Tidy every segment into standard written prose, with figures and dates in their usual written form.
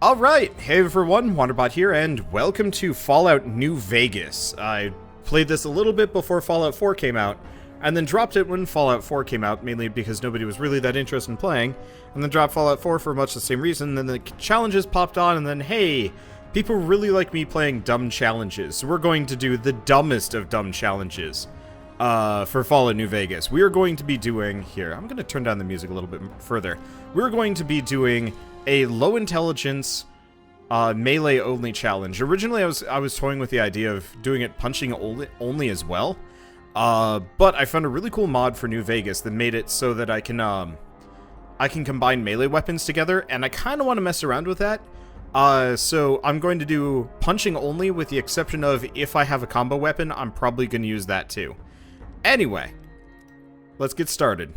Alright, hey everyone, Wanderbot here, and welcome to Fallout New Vegas. I played this a little bit before Fallout 4 came out, and then dropped it when Fallout 4 came out, mainly because nobody was really that interested in playing, and then dropped Fallout 4 for much the same reason. Then the challenges popped on, and then, hey, people really like me playing dumb challenges, so we're going to do the dumbest of dumb challenges for Fallout New Vegas. We are going to be doing, here, I'm going to turn down the music a little bit further. We're going to be doing a low intelligence melee only challenge. Originally I was toying with the idea of doing it punching only as well, but I found a really cool mod for New Vegas that made it so that I can combine melee weapons together, and I kind of want to mess around with that. So I'm going to do punching only, with the exception of if I have a combo weapon, I'm probably going to use that too. Anyway, let's get started.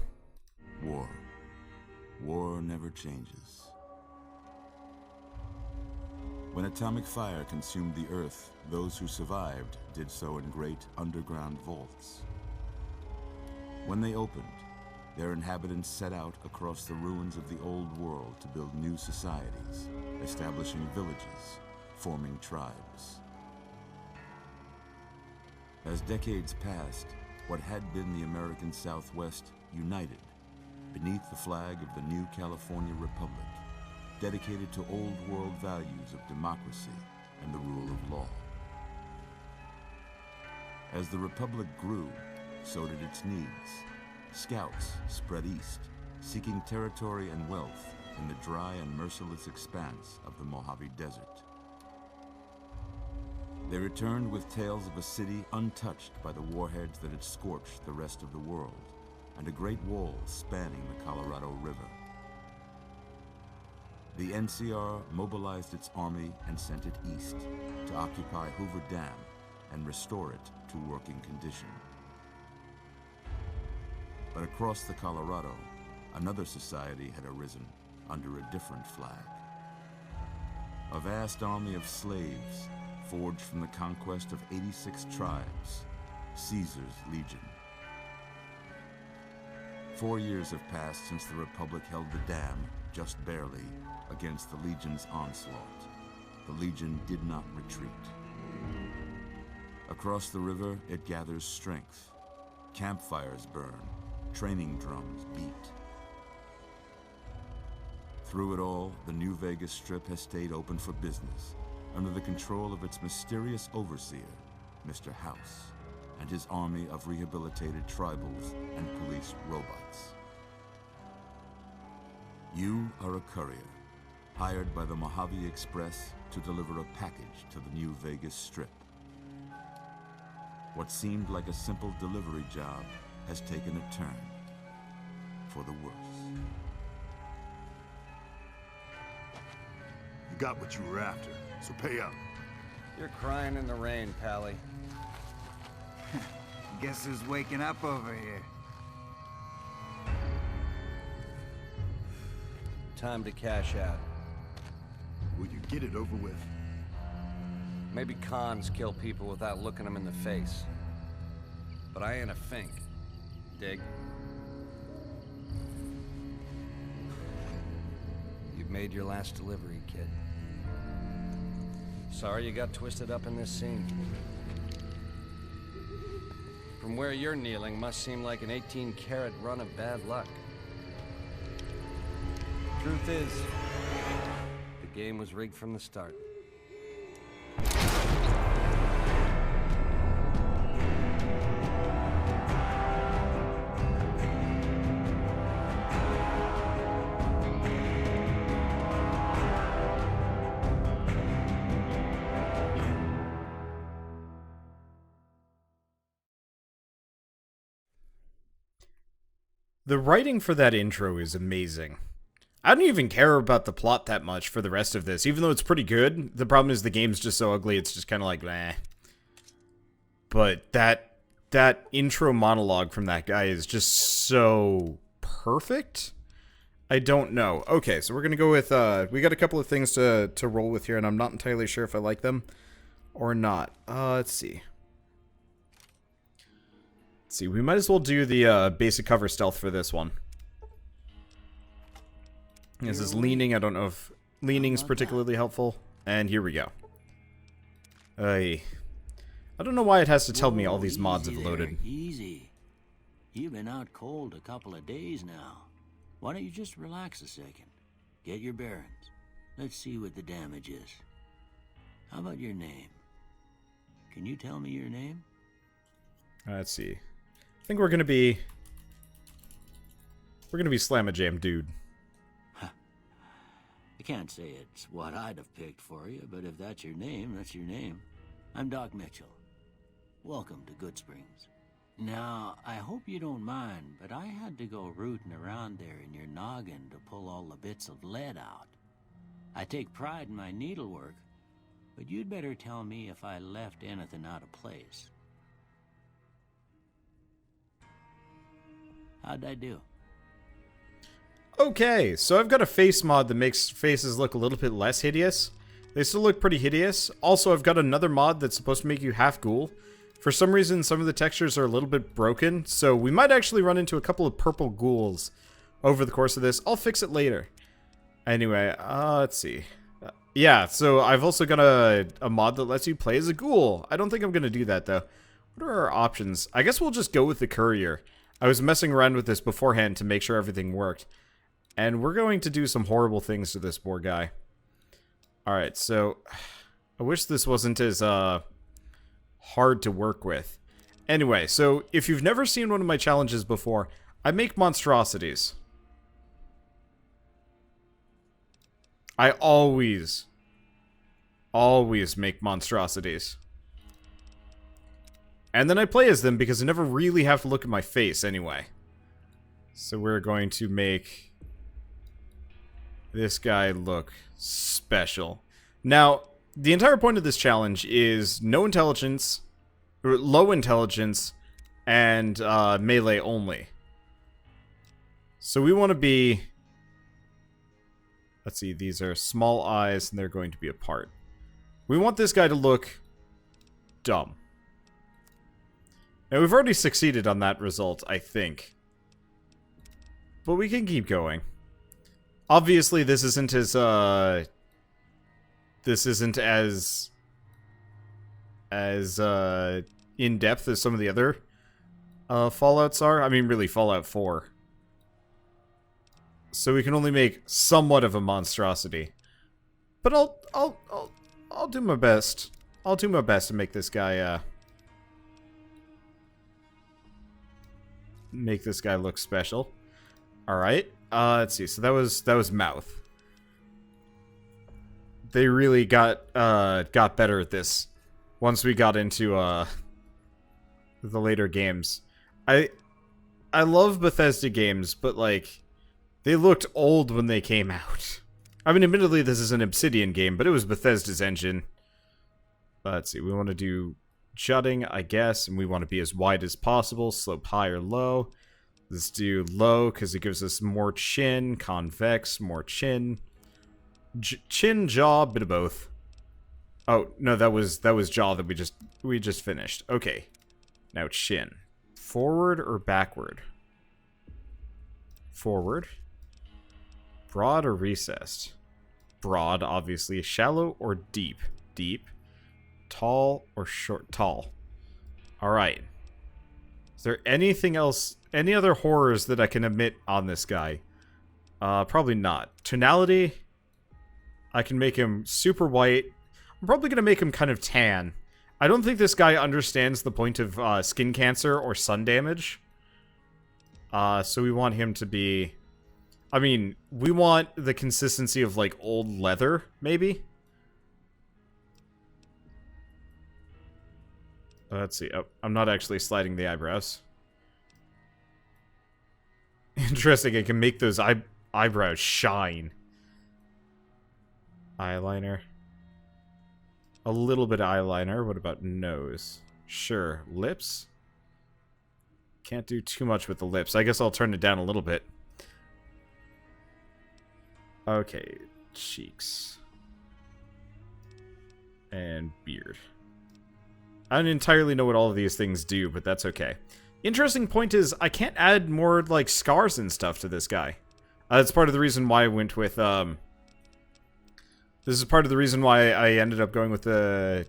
War never changes. When atomic fire consumed the Earth, those who survived did so in great underground vaults. When they opened, their inhabitants set out across the ruins of the old world to build new societies, establishing villages, forming tribes. As decades passed, what had been the American Southwest united beneath the flag of the new California Republic, dedicated to old world values of democracy and the rule of law. As the Republic grew, so did its needs. Scouts spread east, seeking territory and wealth in the dry and merciless expanse of the Mojave Desert. They returned with tales of a city untouched by the warheads that had scorched the rest of the world, and a great wall spanning the Colorado River. The NCR mobilized its army and sent it east to occupy Hoover Dam and restore it to working condition. But across the Colorado, another society had arisen under a different flag. A vast army of slaves forged from the conquest of 86 tribes, Caesar's Legion. 4 years have passed since the Republic held the dam, just barely, against the Legion's onslaught. The Legion did not retreat. Across the river, it gathers strength. Campfires burn, training drums beat. Through it all, the New Vegas Strip has stayed open for business, under the control of its mysterious overseer, Mr. House, and his army of rehabilitated tribals and police robots. You are a courier, hired by the Mojave Express to deliver a package to the New Vegas Strip. What seemed like a simple delivery job has taken a turn for the worse. You got what you were after, so pay up. You're crying in the rain, Pally. Guess who's waking up over here? Time to cash out. Will you get it over with? Maybe cons kill people without looking them in the face. But I ain't a fink. Dig? You've made your last delivery, kid. Sorry you got twisted up in this scene. From where you're kneeling must seem like an 18-carat run of bad luck. Truth is, the game was rigged from the start. The writing for that intro is amazing. I don't even care about the plot that much for the rest of this, even though it's pretty good. The problem is the game's just so ugly, it's just kind of like, meh. But that intro monologue from that guy is just so perfect. I don't know. Okay, so we're gonna go with, we got a couple of things to roll with here, and I'm not entirely sure if I like them or not. Let's see. See, we might as well do the basic cover stealth for this one. This is leaning. I don't know if leaning's about particularly helpful. And here we go. I don't know why it has to tell me all these mods have Easy loaded. there, easy. You've been out cold a couple of days now. Why don't you just relax a second? Get your bearings. Let's see what the damage is. How about your name? Can you tell me your name? Let's see. I think we're gonna be Slam-a-Jam Dude. I can't say it's what I'd have picked for you, but if that's your name, that's your name. I'm Doc Mitchell. Welcome to Goodsprings. Now, I hope you don't mind, but I had to go rooting around there in your noggin to pull all the bits of lead out. I take pride in my needlework, but you'd better tell me if I left anything out of place. How'd I do? Okay, so I've got a face mod that makes faces look a little bit less hideous. They still look pretty hideous. Also, I've got another mod that's supposed to make you half ghoul. For some reason, some of the textures are a little bit broken, so we might actually run into a couple of purple ghouls over the course of this. I'll fix it later. Anyway, let's see. Yeah, so I've also got a mod that lets you play as a ghoul. I don't think I'm going to do that, though. What are our options? I guess we'll just go with the courier. I was messing around with this beforehand to make sure everything worked. And we're going to do some horrible things to this poor guy. Alright, so I wish this wasn't as hard to work with. Anyway, so if you've never seen one of my challenges before, I make monstrosities. I always make monstrosities. And then I play as them because I never really have to look at my face anyway. So we're going to make this guy look special. Now, the entire point of this challenge is no intelligence, or low intelligence, and melee only. So we want to be... Let's see, these are small eyes, and they're going to be apart. We want this guy to look dumb. Now, we've already succeeded on that result, I think. But we can keep going. Obviously, this isn't as in-depth as some of the other Fallouts are. I mean, really, Fallout 4. So we can only make somewhat of a monstrosity. But I'll do my best. I'll do my best to make this guy look special. All right. Let's see. So that was mouth. They really got better at this once we got into the later games. I love Bethesda games, but like they looked old when they came out. I mean, admittedly, this is an Obsidian game, but it was Bethesda's engine. Let's see. We want to do jutting, I guess, and we want to be as wide as possible. Slope high or low. Let's do low because it gives us more chin. Convex, more chin. Chin, jaw, bit of both. Oh no, that was jaw that we just finished. Okay, now chin. Forward or backward? Forward. Broad or recessed? Broad, obviously. Shallow or deep? Deep. Tall or short? Tall. All right. Is there anything else? Any other horrors that I can omit on this guy? Probably not. Tonality. I can make him super white. I'm probably going to make him kind of tan. I don't think this guy understands the point of skin cancer or sun damage. So we want him to be... I mean, we want the consistency of, like, old leather, maybe? Let's see. Oh, I'm not actually sliding the eyebrows. Interesting, I can make those eyebrows shine. Eyeliner. A little bit of eyeliner. What about nose? Sure. Lips? Can't do too much with the lips. I guess I'll turn it down a little bit. Okay. Cheeks. And beard. I don't entirely know what all of these things do, but that's okay. Interesting point is, I can't add more, like, scars and stuff to this guy. That's part of the reason why I went with, This is part of the reason why I ended up going with the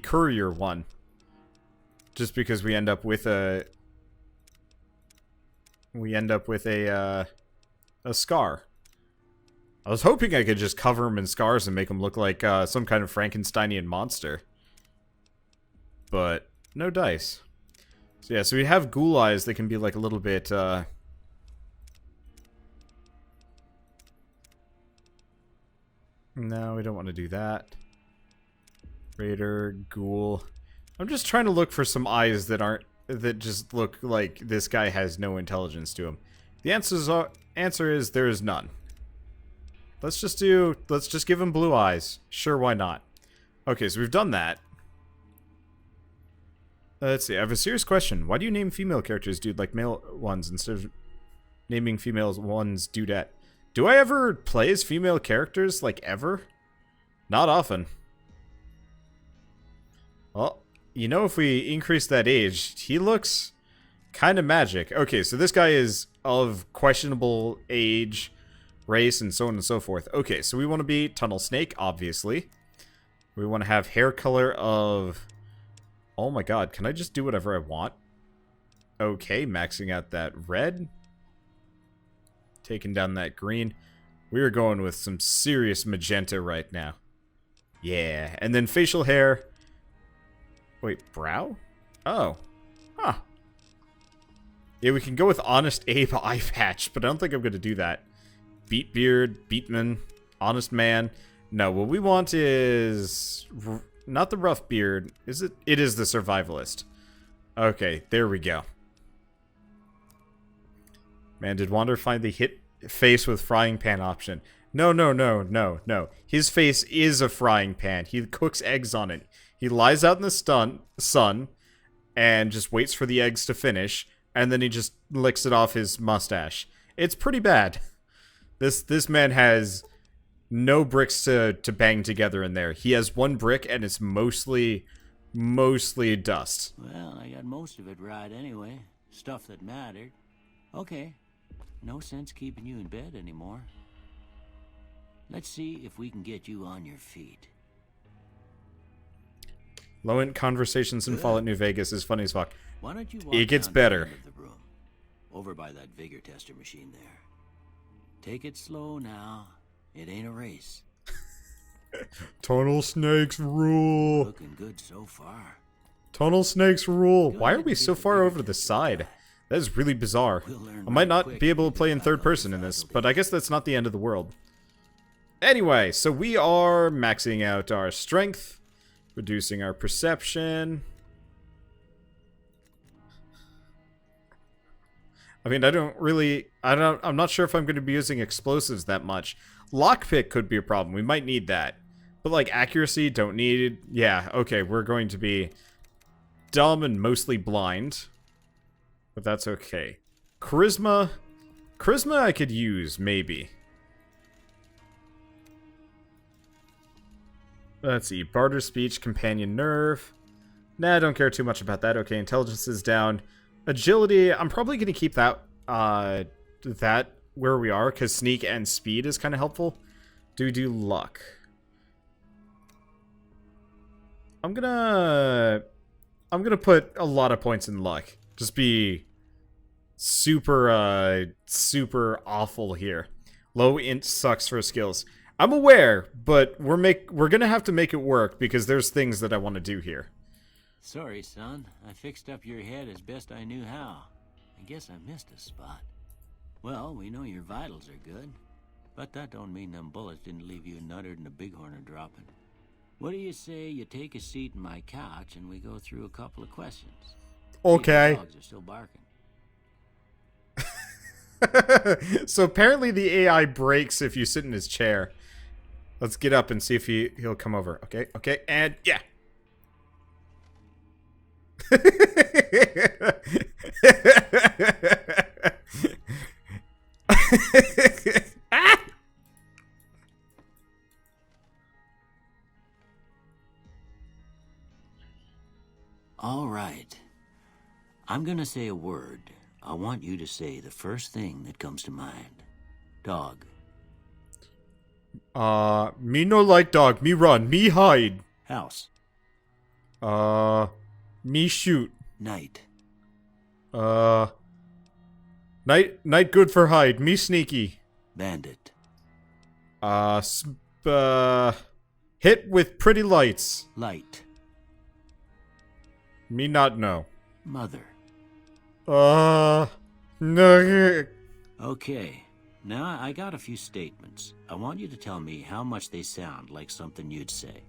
courier one. Just because we end up with a scar. I was hoping I could just cover him in scars and make him look like some kind of Frankensteinian monster. But no dice. So yeah, so we have ghoul eyes that can be like a little bit no, we don't want to do that. Raider, ghoul. I'm just trying to look for some eyes that just look like this guy has no intelligence to him. The answer is there is none. Let's just give him blue eyes. Sure, why not? Okay, so we've done that. Let's see, I have a serious question. Why do you name female characters dude like male ones instead of naming female ones dudette? Do I ever play as female characters, like, ever? Not often. Well, you know, if we increase that age, he looks kind of magic. Okay, so this guy is of questionable age, race, and so on and so forth. Okay, so we want to be Tunnel Snake, obviously. We want to have hair color of... Oh my god, can I just do whatever I want? Okay, maxing out that red. Taking down that green. We are going with some serious magenta right now. Yeah, and then facial hair. Wait, brow? Oh. Huh. Yeah, we can go with Honest Abe eye patch, but I don't think I'm going to do that. Beat beard, beatman, honest man. No, what we want is... Not the rough beard. Is it? It is the survivalist. Okay, there we go. Man, did Wander find the hit face with frying pan option? No, no, no, no, no. His face is a frying pan. He cooks eggs on it. He lies out in the sun and just waits for the eggs to finish, and then he just licks it off his mustache. It's pretty bad. This man has no bricks to bang together in there. He has one brick, and it's mostly dust. Well, I got most of it right anyway. Stuff that mattered. Okay. No sense keeping you in bed anymore. Let's see if we can get you on your feet. Low-end conversations in Fallout New Vegas is funny as fuck. Why don't you walk It gets down better. to the end of the room, over by that vigor tester machine there. Take it slow now. It ain't a race. Tunnel snakes rule. Looking good so far. Tunnel snakes rule. Why are we so far over to the side? That is really bizarre. I might not be able to play in third person in this, but I guess that's not the end of the world. Anyway, so we are maxing out our strength, reducing our perception. I mean, I'm not sure if I'm going to be using explosives that much. Lockpick could be a problem. We might need that. But, like, accuracy, don't need it. Yeah, okay, we're going to be dumb and mostly blind. But that's okay. Charisma I could use, maybe. Let's see. Barter speech, companion nerve. Nah, I don't care too much about that. Okay, intelligence is down. Agility, I'm probably going to keep that where we are, because sneak and speed is kind of helpful. Do luck. I'm gonna put a lot of points in luck. Just be super awful here. Low int sucks for skills. I'm aware, but we're gonna have to make it work because there's things that I want to do here. Sorry, son. I fixed up your head as best I knew how. I guess I missed a spot. Well, we know your vitals are good, but that don't mean them bullets didn't leave you nuttered and a bighorn are dropping. What do you say you take a seat in my couch and we go through a couple of questions? Okay. The dogs are still barking. So apparently the AI breaks if you sit in his chair. Let's get up and see if he'll come over. Okay, and yeah. Ah! All right. I'm gonna say a word. I want you to say the first thing that comes to mind. Dog. Me no like dog. Me run. Me hide. House. Me shoot. Night. Night good for hide. Me sneaky. Bandit. Hit with pretty lights. Light. Me not know. Mother. No. Okay. Now, I got a few statements. I want you to tell me how much they sound like something you'd say.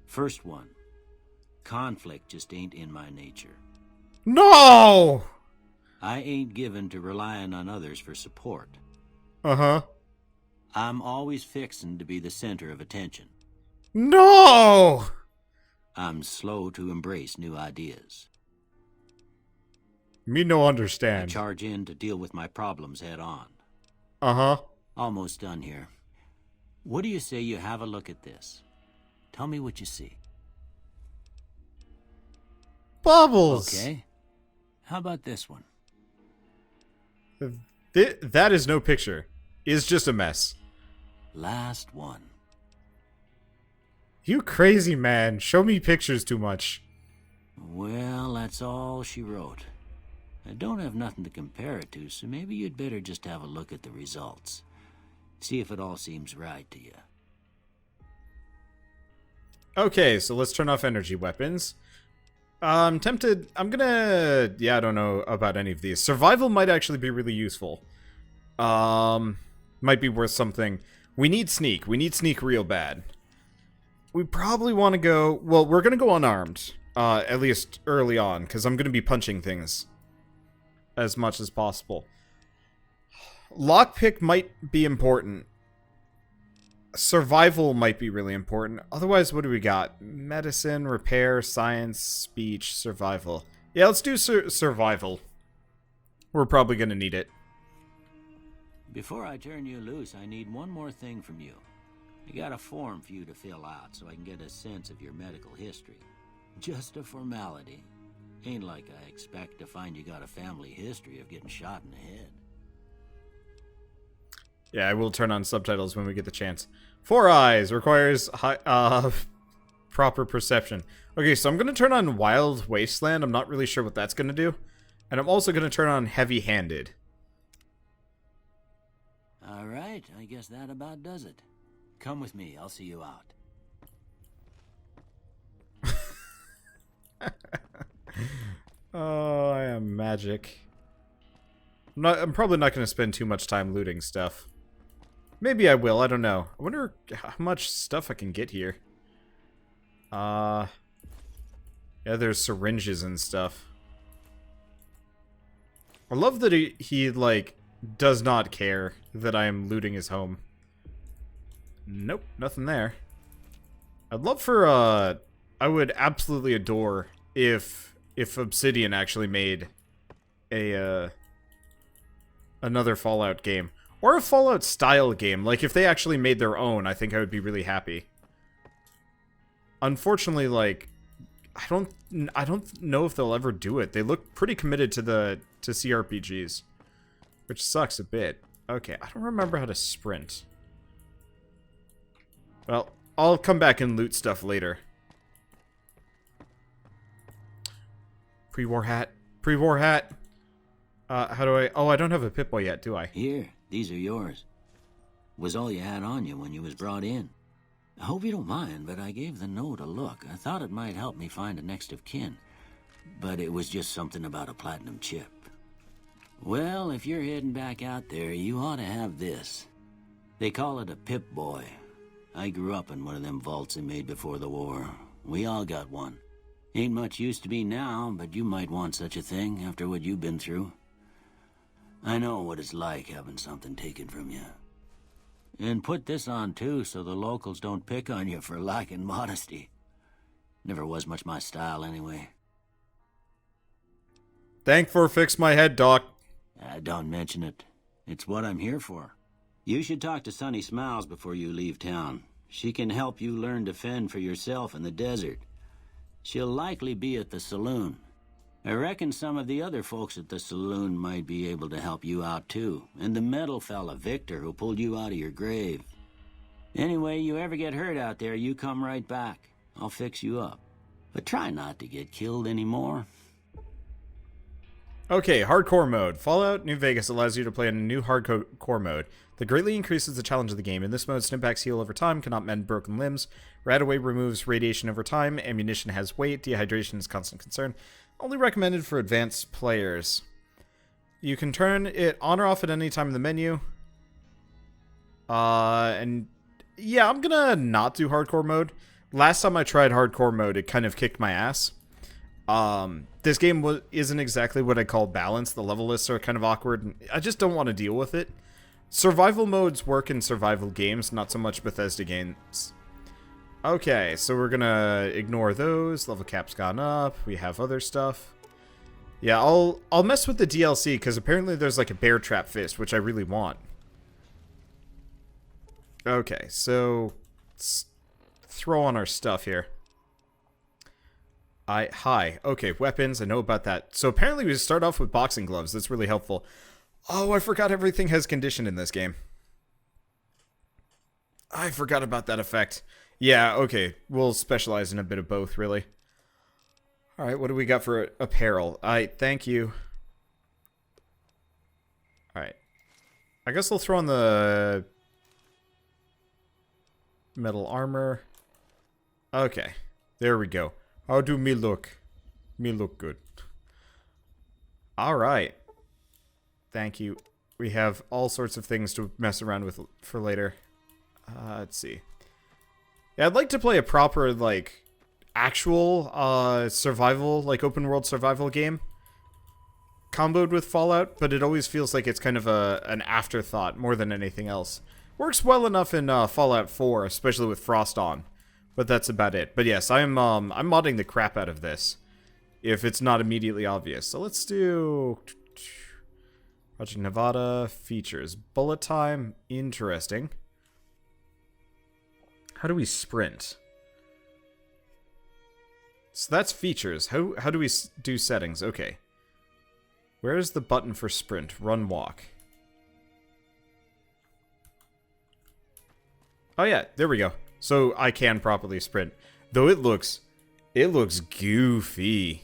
First one. Conflict just ain't in my nature. No! I ain't given to relying on others for support. Uh-huh. I'm always fixin' to be the center of attention. No! I'm slow to embrace new ideas. Me no I understand. charge in to deal with my problems head on. Uh-huh. Almost done here. What do you say you have a look at this? Tell me what you see. Bubbles! Okay. How about this one? That is no picture. It's just a mess. Last one. You crazy man. Show me pictures too much. Well, that's all she wrote. I don't have nothing to compare it to, so maybe you'd better just have a look at the results. See if it all seems right to you. Okay, so let's turn off energy weapons. I'm tempted. I don't know about any of these. Survival might actually be really useful. Might be worth something. We need sneak. We need sneak real bad. We probably want to go... Well, we're going to go unarmed. At least early on, because I'm going to be punching things as much as possible. Lockpick might be important. Survival might be really important. Otherwise, what do we got? Medicine, repair, science, speech, survival. Yeah, let's do survival. We're probably going to need it. Before I turn you loose, I need one more thing from you. I got a form for you to fill out so I can get a sense of your medical history. Just a formality. Ain't like I expect to find you got a family history of getting shot in the head. Yeah, I will turn on subtitles when we get the chance. 4 eyes requires proper perception. Okay, so I'm going to turn on Wild Wasteland. I'm not really sure what that's going to do. And I'm also going to turn on Heavy-Handed. Alright, I guess that about does it. Come with me, I'll see you out. Oh, I am magic. I'm probably not going to spend too much time looting stuff. Maybe I will, I don't know. I wonder how much stuff I can get here. Yeah, there's syringes and stuff. I love that he like, does not care that I am looting his home. Nope, nothing there. I'd love for, I would absolutely adore if Obsidian actually made a, another Fallout game. Or a Fallout style game. Like, if they actually made their own, I think I would be really happy. Unfortunately, like, I don't know if they'll ever do it. They look pretty committed to CRPGs. Which sucks a bit. Okay, I don't remember how to sprint. Well, I'll come back and loot stuff later. Pre-war hat. Pre-war hat. How do I... Oh, I don't have a Pip-Boy yet, do I? Here, these are yours. Was all you had on you when you was brought in. I hope you don't mind, but I gave the note a look. I thought it might help me find a next of kin. But it was just something about a platinum chip. Well, if you're heading back out there, you ought to have this. They call it a Pip-Boy. I grew up in one of them vaults they made before the war. We all got one. Ain't much use to me now, but you might want such a thing after what you've been through. I know what it's like having something taken from you. And put this on too, so the locals don't pick on you for lacking modesty. Never was much my style anyway. Thank for fix my head, Doc. Don't mention it. It's what I'm here for. You should talk to Sunny Smiles before you leave town. She can help you learn to fend for yourself in the desert. She'll likely be at the saloon. I reckon some of the other folks at the saloon might be able to help you out too. And the metal fella, Victor, who pulled you out of your grave. Anyway, you ever get hurt out there, you come right back. I'll fix you up. But try not to get killed anymore. Okay, hardcore mode. Fallout New Vegas allows you to play in a new hardcore mode that greatly increases the challenge of the game. In this mode, Snimpacks heal over time, cannot mend broken limbs. Radaway removes radiation over time. Ammunition has weight. Dehydration is constant concern. Only recommended for advanced players. You can turn it on or off at any time in the menu. And yeah, I'm gonna not do hardcore mode. Last time I tried hardcore mode, it kind of kicked my ass. This game isn't exactly what I call balanced. The level lists are kind of awkward, and I just don't want to deal with it. Survival modes work in survival games, not so much Bethesda games. Okay, so we're gonna ignore those. Level cap's gone up. We have other stuff. Yeah, I'll mess with the DLC, because apparently there's like a bear trap fist, which I really want. Okay, so let's throw on our stuff here. Hi. Okay, weapons. I know about that. So apparently we start off with boxing gloves. That's really helpful. Oh, I forgot everything has condition in this game. I forgot about that effect. Yeah, okay. We'll specialize in a bit of both, really. Alright, what do we got for apparel? Thank you. Alright. I guess I'll throw on the metal armor. Okay. There we go. How do me look? Me look good. Alright. Thank you. We have all sorts of things to mess around with for later. Let's see. Yeah, I'd like to play a proper, like, actual survival, like open world survival game. Comboed with Fallout, but it always feels like it's kind of an afterthought more than anything else. Works well enough in Fallout 4, especially with Frost on. But that's about it. But yes, I'm modding the crap out of this, if it's not immediately obvious. So let's do Project Nevada features. Bullet time, interesting. How do we sprint? So that's features. How do we do settings? Okay. Where's the button for sprint? Run, walk. Oh yeah, there we go. So I can properly sprint. Though it looks goofy.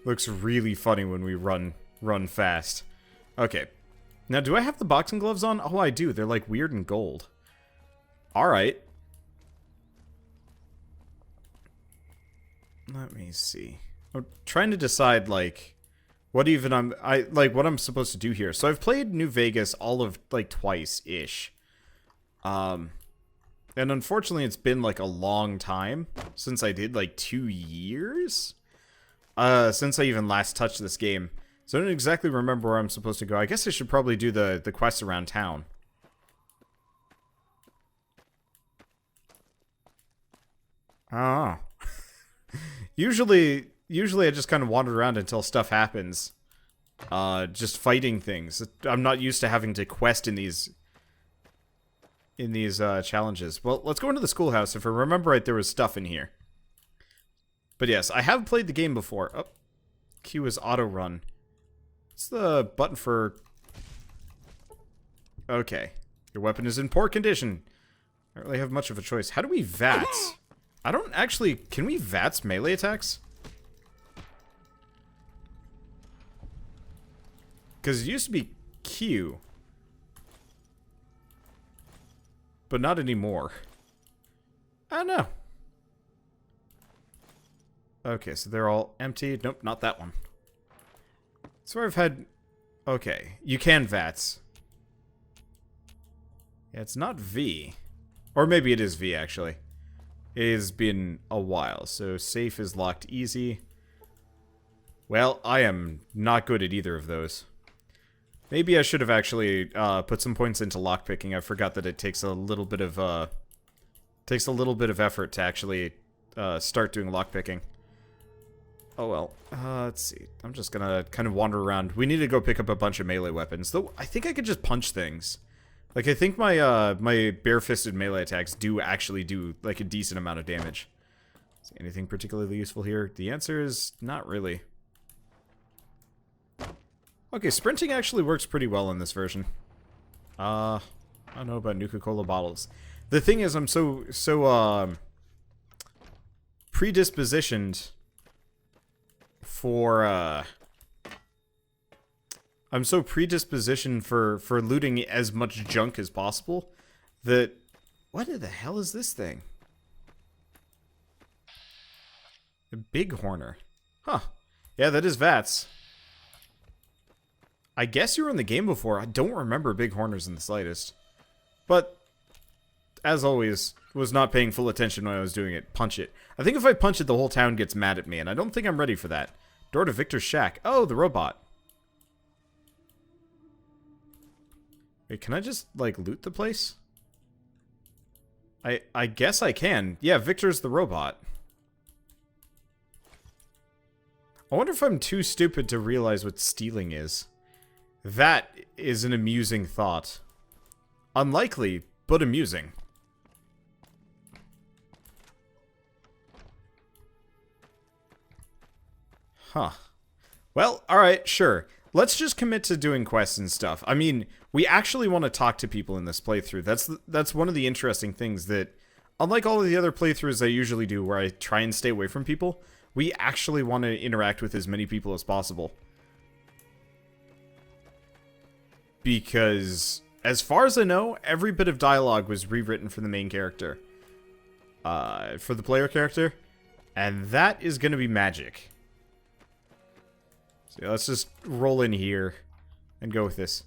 Looks really funny when we run fast. Okay. Now, do I have the boxing gloves on? Oh, I do. They're like weird and gold. Alright. Let me see. I'm trying to decide, like, what I'm supposed to do here. So I've played New Vegas all of, like, twice-ish. And unfortunately it's been like a long time since I did, like 2 years? Since I even last touched this game. So I don't exactly remember where I'm supposed to go. I guess I should probably do the quests around town. Oh. Usually I just kind of wander around until stuff happens. Just fighting things. I'm not used to having to quest in these challenges. Well, let's go into the schoolhouse. If I remember right, there was stuff in here. But yes, I have played the game before. Oh, Q is auto run. What's the button for... Okay. Your weapon is in poor condition. I don't really have much of a choice. How do we VATS? I don't actually... Can we VATS melee attacks? Because it used to be Q. But not anymore. I don't know. Okay, so they're all empty. Nope, not that one. So I've had... Okay, you can VATS. Yeah, it's not V. Or maybe it is V, actually. It has been a while, so safe is locked easy. Well, I am not good at either of those. Maybe I should have actually put some points into lockpicking. I forgot that it takes a little bit of effort to actually start doing lockpicking. Oh well. Let's see. I'm just gonna kind of wander around. We need to go pick up a bunch of melee weapons. Though I think I could just punch things. Like I think my my bare-fisted melee attacks do actually do like a decent amount of damage. Is anything particularly useful here? The answer is not really. Okay, sprinting actually works pretty well in this version. I don't know about Nuka-Cola bottles. The thing is, I'm so predispositioned for I'm so predispositioned for looting as much junk as possible that what the hell is this thing? A bighorner. Huh. Yeah, that is Vats. I guess you were in the game before. I don't remember bighorners in the slightest. But, as always, was not paying full attention when I was doing it. Punch it. I think if I punch it, the whole town gets mad at me, and I don't think I'm ready for that. Door to Victor's shack. Oh, the robot. Wait, can I just, like, loot the place? I guess I can. Yeah, Victor's the robot. I wonder if I'm too stupid to realize what stealing is. That is an amusing thought. Unlikely, but amusing. Huh. Well, alright, sure. Let's just commit to doing quests and stuff. I mean, we actually want to talk to people in this playthrough. That's one of the interesting things that, unlike all of the other playthroughs I usually do where I try and stay away from people, we actually want to interact with as many people as possible. Because, as far as I know, every bit of dialogue was rewritten for the main character. For the player character. And that is going to be magic. So let's just roll in here and go with this.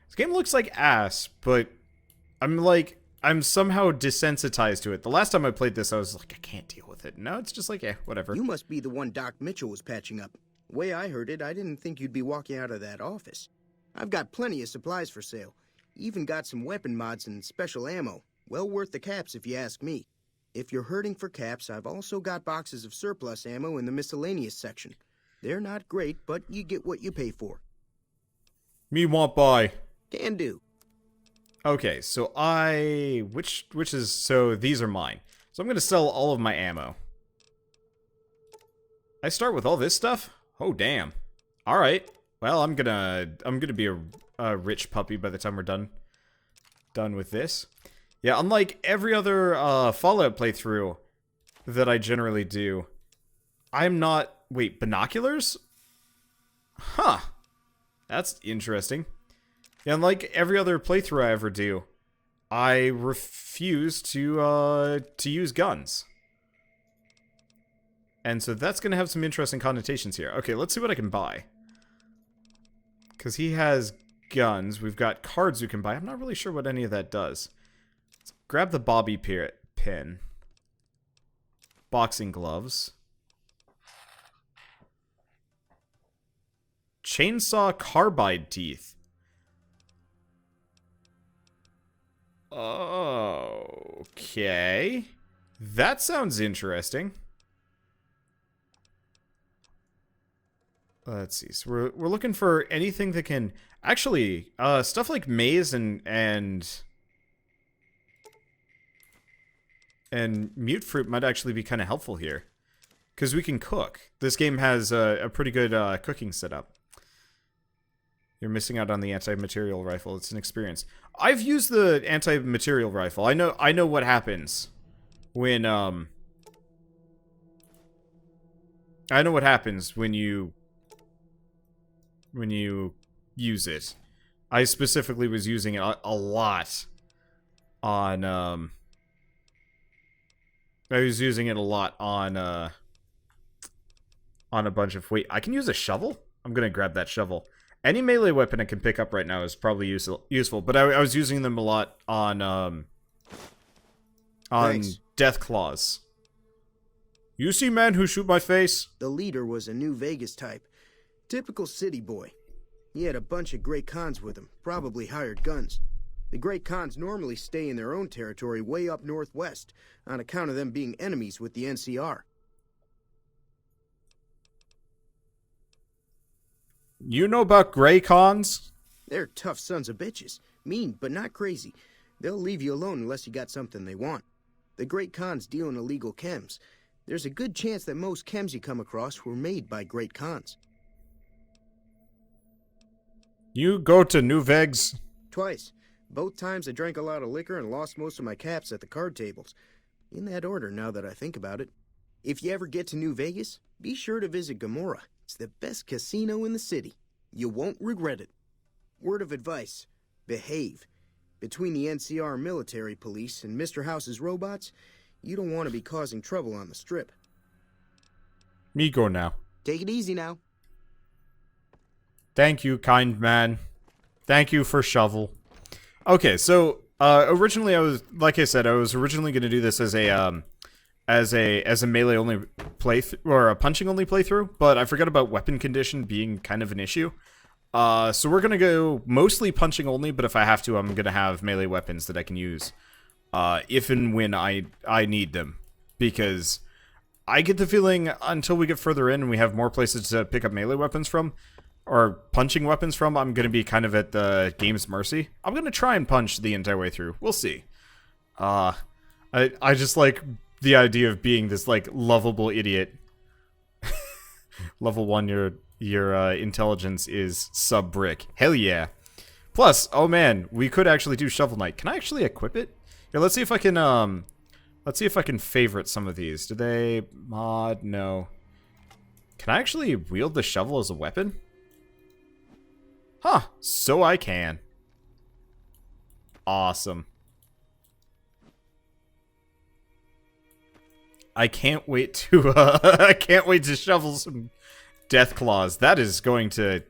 This game looks like ass, but I'm somehow desensitized to it. The last time I played this, I was like, I can't deal with it. Now it's just like, whatever. You must be the one Doc Mitchell was patching up. The way I heard it, I didn't think you'd be walking out of that office. I've got plenty of supplies for sale. Even got some weapon mods and special ammo. Well worth the caps if you ask me. If you're hurting for caps, I've also got boxes of surplus ammo in the miscellaneous section. They're not great, but you get what you pay for. Me want buy. Can do. Okay, so so these are mine. So I'm gonna sell all of my ammo. I start with all this stuff? Oh damn. Alright. Well, I'm gonna be a rich puppy by the time we're done with this. Yeah, unlike every other Fallout playthrough that I generally do, I'm not... Wait, binoculars? Huh. That's interesting. Yeah, unlike every other playthrough I ever do, I refuse to use guns. And so that's going to have some interesting connotations here. Okay, let's see what I can buy. Because he has guns. We've got cards we can buy. I'm not really sure what any of that does. Let's grab the bobby pin. Boxing gloves. Chainsaw carbide teeth. Okay. That sounds interesting. Let's see. So we're looking for anything that can actually stuff like maize and mute fruit might actually be kind of helpful here. Because we can cook. This game has a pretty good cooking setup. You're missing out on the anti-material rifle. It's an experience. I've used the anti-material rifle. I know what happens when I know what happens when you use it. I specifically was using it a lot on I was using it a lot on a bunch of... Wait, I can use a shovel? I'm gonna grab that shovel. Any melee weapon I can pick up right now is probably useful, but I was using them a lot on death claws. You see man who shoot my face? The leader was a New Vegas type. Typical city boy. He had a bunch of Great Khans with him, probably hired guns. The Great Khans normally stay in their own territory way up northwest, on account of them being enemies with the NCR. You know about Grey Khans? They're tough sons of bitches. Mean, but not crazy. They'll leave you alone unless you got something they want. The Great Khans deal in illegal chems. There's a good chance that most chems you come across were made by Great Khans. You go to New Vegas? Twice. Both times I drank a lot of liquor and lost most of my caps at the card tables. In that order, now that I think about it. If you ever get to New Vegas, be sure to visit Gomorrah. It's the best casino in the city. You won't regret it. Word of advice, behave. Between the NCR military police and Mr. House's robots, you don't want to be causing trouble on the strip. Me go now. Take it easy now. Thank you, kind man. Thank you for shovel. Okay, so originally I was, like I said, I was originally going to do this as a melee only playthrough or a punching only playthrough, but I forgot about weapon condition being kind of an issue. So we're gonna go mostly punching only, but if I have to, I'm gonna have melee weapons that I can use if and when I need them, because I get the feeling until we get further in and we have more places to pick up melee weapons from, or punching weapons from, I'm going to be kind of at the game's mercy. I'm going to try and punch the entire way through. We'll see. I just like the idea of being this, like, lovable idiot. Level 1, your intelligence is sub-brick. Hell yeah. Plus, oh man, we could actually do Shovel Knight. Can I actually equip it? Yeah, let's see if I can favorite some of these. Do they mod? No. Can I actually wield the shovel as a weapon? Huh, so I can. Awesome. I can't wait to I can't wait to shovel some death claws. That's going to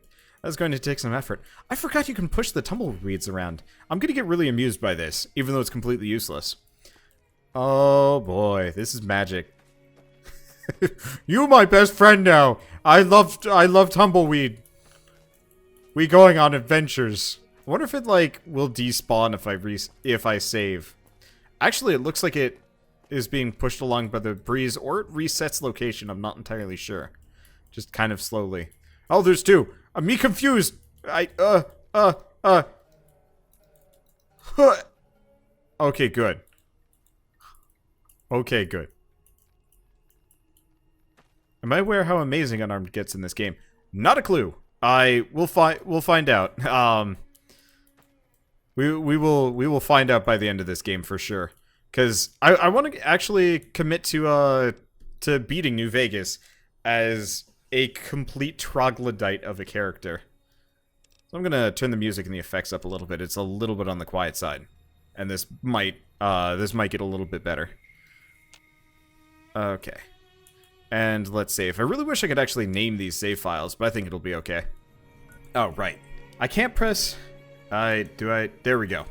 take some effort. I forgot you can push the tumbleweeds around. I'm gonna get really amused by this, even though it's completely useless. Oh boy, this is magic. You my best friend now. I love tumbleweed. We going on adventures. I wonder if it, like, will despawn if I save. Actually, it looks like it is being pushed along by the breeze, or it resets location. I'm not entirely sure. Just kind of slowly. Oh, there's two. I'm me confused. Okay, good. Okay, good. Am I aware how amazing unarmed gets in this game? Not a clue. We'll find out. We will find out by the end of this game for sure. Cause I want to actually commit to beating New Vegas as a complete troglodyte of a character. So I'm gonna turn the music and the effects up a little bit. It's a little bit on the quiet side, and this might get a little bit better. Okay. And let's save. I really wish I could actually name these save files, but I think it'll be okay. Oh, right. I can't press... There we go.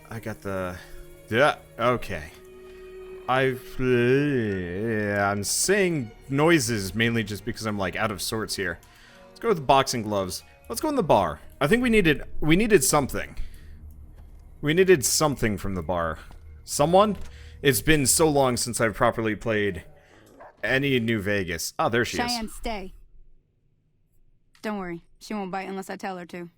I got the... Yeah, okay. I'm saying noises mainly just because I'm, like, out of sorts here. Let's go with the boxing gloves. Let's go in the bar. I think we needed something. We needed something from the bar. Someone? It's been so long since I've properly played... any New Vegas. Oh, there she is. Cheyenne, stay. Don't worry. She won't bite unless I tell her to.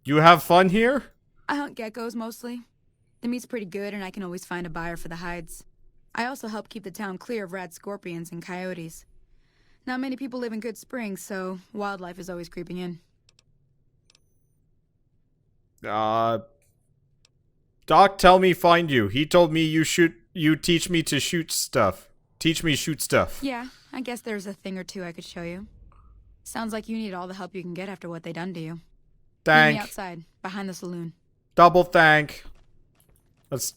You have fun here? I hunt geckos mostly. The meat's pretty good and I can always find a buyer for the hides. I also help keep the town clear of rat scorpions and coyotes. Not many people live in Goodsprings, so wildlife is always creeping in. Doc, tell me find you. He told me you teach me to shoot stuff. Teach me shoot stuff. Yeah, I guess there's a thing or two I could show you. Sounds like you need all the help you can get after what they done to you. Thank. Meet me outside, behind the saloon. Double thank. Let's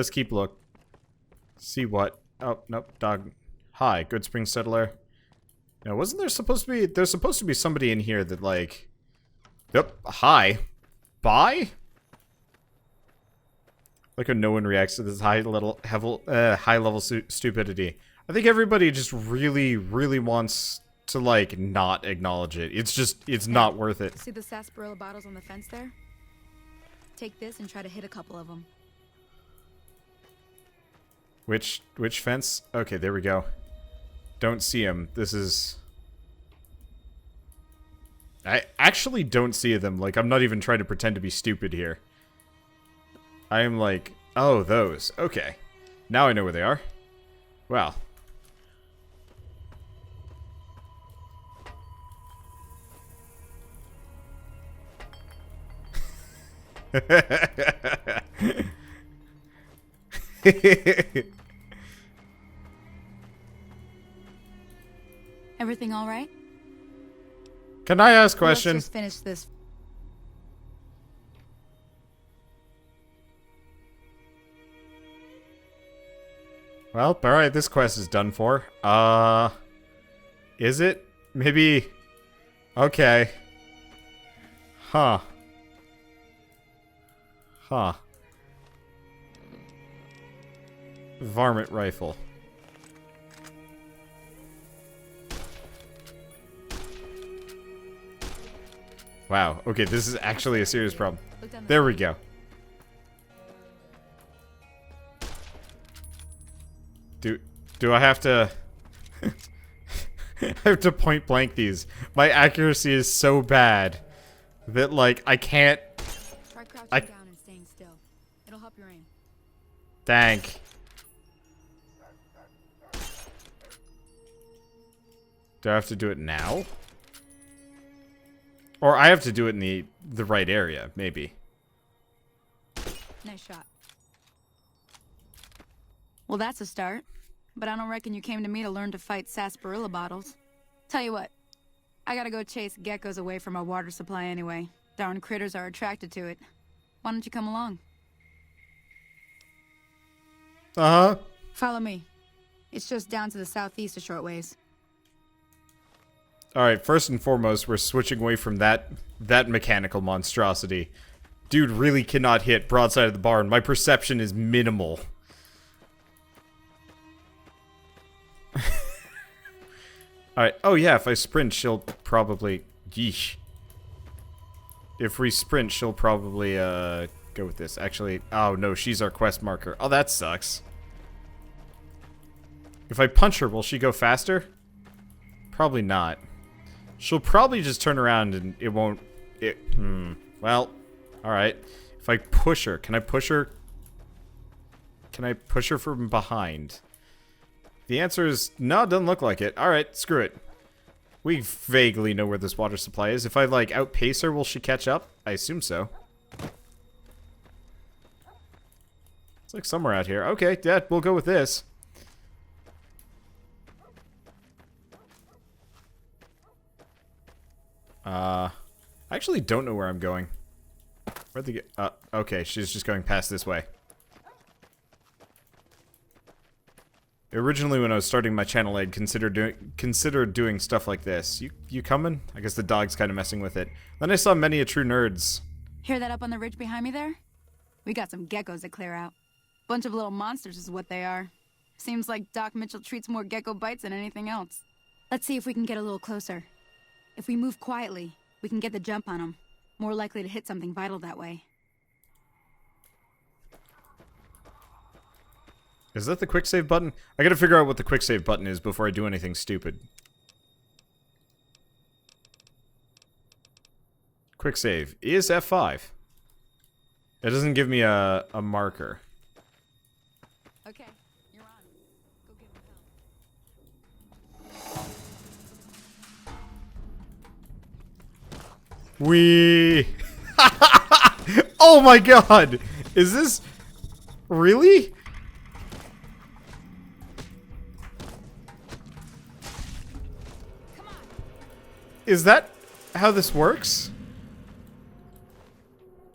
keep look. See what? Oh, nope, dog. Hi, Goodsprings settler. Now, wasn't there supposed to be... There's supposed to be somebody in here that, like... Yep, hi. Bye? Like how no one reacts to this high level stupidity. I think everybody just really, really wants to, like, not acknowledge it. It's not worth it. See the sarsaparilla bottles on the fence there? Take this and try to hit a couple of them. Which fence? Okay, there we go. Don't see him. This is... I actually don't see them. Like, I'm not even trying to pretend to be stupid here. I am like, oh, those. Okay. Now I know where they are. Well. Everything all right? Can I ask a question? Let's just finish this. Well, alright, this quest is done for. Is it? Maybe... Okay. Huh. Huh. Varmint rifle. Wow, okay, this is actually a serious problem. There we go. Do I have to... I have to point blank these. My accuracy is so bad that, like, I can't... Try crouching down and staying still. It'll help your aim. Thank. Do I have to do it now? Or I have to do it in the right area, maybe. Nice shot. Well, that's a start. But I don't reckon you came to me to learn to fight sarsaparilla bottles. Tell you what, I gotta go chase geckos away from our water supply anyway. Darn critters are attracted to it. Why don't you come along? Uh-huh. Follow me. It's just down to the southeast a short ways. Alright, first and foremost, we're switching away from that mechanical monstrosity. Dude really cannot hit broadside of the barn. My perception is minimal. Alright, oh yeah, if I sprint, she'll probably... Yeesh. If we sprint, she'll probably, go with this. Actually, oh no, she's our quest marker. Oh, that sucks. If I punch her, will she go faster? Probably not. She'll probably just turn around and it won't... Well, alright. If I push her, can I push her? Can I push her from behind? The answer is no, it doesn't look like it. Alright, screw it. We vaguely know where this water supply is. If I, like, outpace her, will she catch up? I assume so. It's like somewhere out here. Okay, yeah, we'll go with this. I actually don't know where I'm going. Where'd they get... okay, she's just going past this way. Originally, when I was starting my channel, I'd considered doing stuff like this. You coming? I guess the dog's kind of messing with it. Then I saw many a true nerds. Hear that up on the ridge behind me there? We got some geckos to clear out. Bunch of little monsters is what they are. Seems like Doc Mitchell treats more gecko bites than anything else. Let's see if we can get a little closer. If we move quietly, we can get the jump on them. More likely to hit something vital that way. Is that the quick save button? I gotta figure out what the quick save button is before I do anything stupid. Quick save is F5. It doesn't give me a marker. Okay, you're on. Go give him help. Wee! Oh my god! Is this... Really? Is that how this works?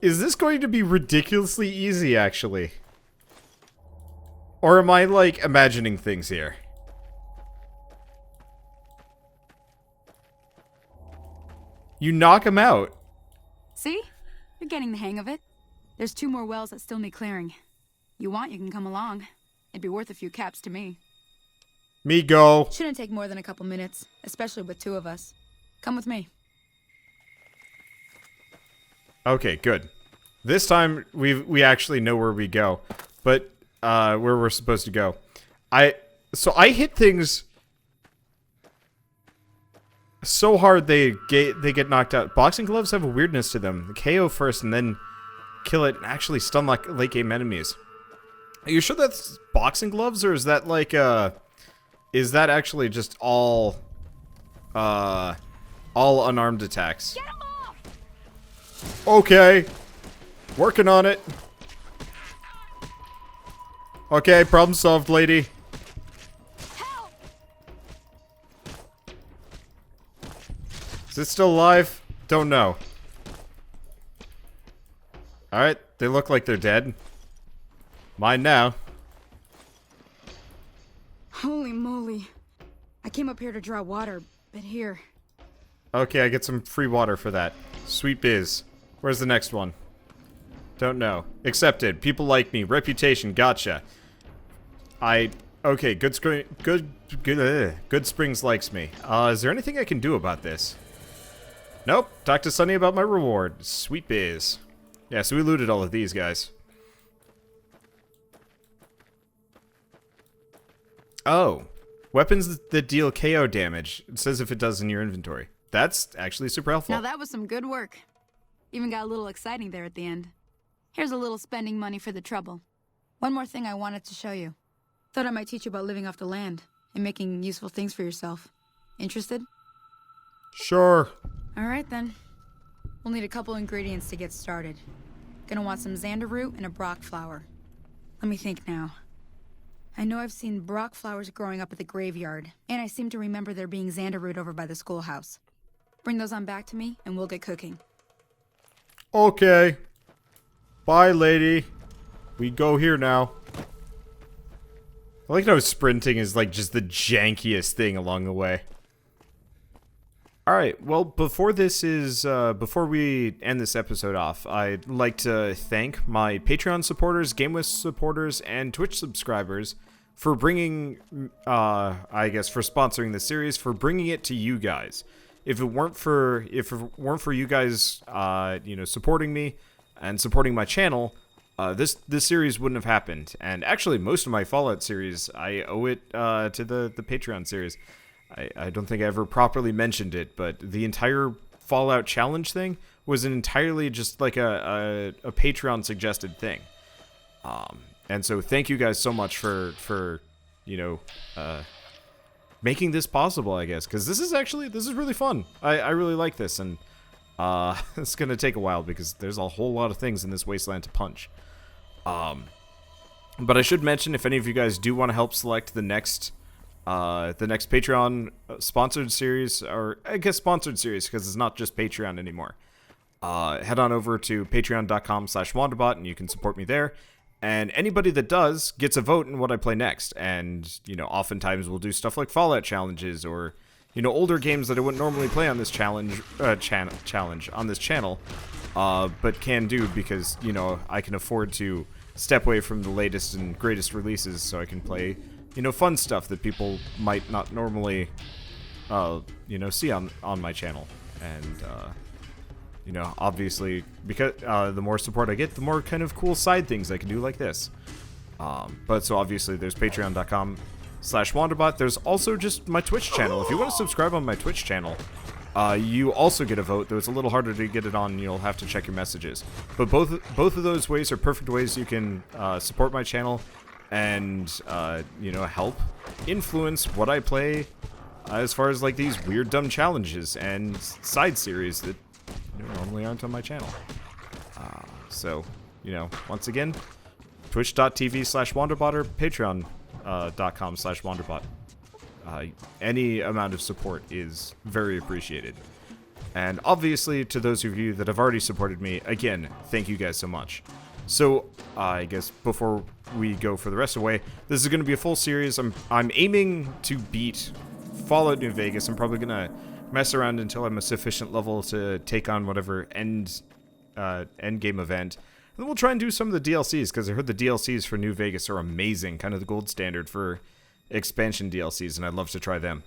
Is this going to be ridiculously easy, actually? Or am I, like, imagining things here? You knock him out. See? You're getting the hang of it. There's 2 more wells that still need clearing. You want, you can come along. It'd be worth a few caps to me. Me go. Shouldn't take more than a couple minutes, especially with 2 of us. Come with me. Okay, good. This time we actually know where we go, but where we're supposed to go. So I hit things so hard they get knocked out. Boxing gloves have a weirdness to them. KO first and then kill it and actually stun like late game enemies. Are you sure that's boxing gloves, or is that like is that actually just all unarmed attacks? Get him off! Okay. Working on it. Okay, problem solved, lady. Help! Is it still alive? Don't know. Alright, they look like they're dead. Mine now. Holy moly. I came up here to draw water, but here. Okay, I get some free water for that. Sweet biz. Where's the next one? Don't know. Accepted. People like me. Reputation. Gotcha. Okay, Goodsprings likes me. Is there anything I can do about this? Nope. Talk to Sunny about my reward. Sweet biz. Yeah, so we looted all of these guys. Oh. Weapons that deal KO damage. It says if it does in your inventory. That's actually super helpful. Now that was some good work. Even got a little exciting there at the end. Here's a little spending money for the trouble. One more thing I wanted to show you. Thought I might teach you about living off the land and making useful things for yourself. Interested? Sure. Alright then. We'll need a couple ingredients to get started. Gonna want some xander root and a brock flower. Let me think now. I know I've seen brock flowers growing up at the graveyard, and I seem to remember there being xander root over by the schoolhouse. Bring those on back to me, and we'll get cooking. Okay. Bye, lady. We go here now. I like how sprinting is like just the jankiest thing along the way. Alright, well, before we end this episode off, I'd like to thank my Patreon supporters, GameWith supporters, and Twitch subscribers for bringing, for sponsoring the series, for bringing it to you guys. If it weren't for you guys, supporting me and supporting my channel, this series wouldn't have happened. And actually, most of my Fallout series, I owe it to the Patreon series. I don't think I ever properly mentioned it, but the entire Fallout challenge thing was entirely just like a Patreon suggested thing. And so thank you guys so much for making this possible, I guess, because this is really fun. I really like this, and it's gonna take a while because there's a whole lot of things in this wasteland to punch. But I should mention, if any of you guys do want to help select the next Patreon sponsored series, or I guess sponsored series because it's not just Patreon anymore, head on over to patreon.com/Wanderbot and you can support me there. And anybody that does gets a vote in what I play next. And, oftentimes we'll do stuff like Fallout challenges or, older games that I wouldn't normally play on this challenge on this channel, but can do because, I can afford to step away from the latest and greatest releases so I can play, fun stuff that people might not normally, see on my channel. And, obviously, because the more support I get, the more kind of cool side things I can do like this. But so obviously there's patreon.com/Wanderbot. There's also just my Twitch channel. If you want to subscribe on my Twitch channel, you also get a vote, though it's a little harder to get it on. You'll have to check your messages. But both of those ways are perfect ways you can support my channel and, help influence what I play as far as like these weird, dumb challenges and side series that normally aren't on my channel. So, once again, twitch.tv/Wanderbot or patreon.com/Wanderbot. Any amount of support is very appreciated. And obviously, to those of you that have already supported me, again, thank you guys so much. So, I guess before we go for the rest of the way, this is going to be a full series. I'm aiming to beat Fallout New Vegas. I'm probably going to mess around until I'm a sufficient level to take on whatever end game event. And then we'll try and do some of the DLCs, because I heard the DLCs for New Vegas are amazing, kind of the gold standard for expansion DLCs, and I'd love to try them.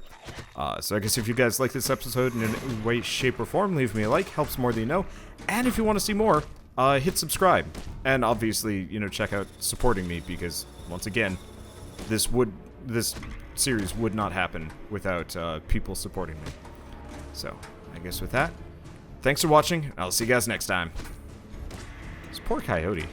So I guess if you guys like this episode in any way, shape, or form, leave me a like, helps more than you know. And if you want to see more, hit subscribe. And obviously, check out supporting me, because, once again, this series would not happen without people supporting me. So, I guess with that, thanks for watching, and I'll see you guys next time. This poor coyote.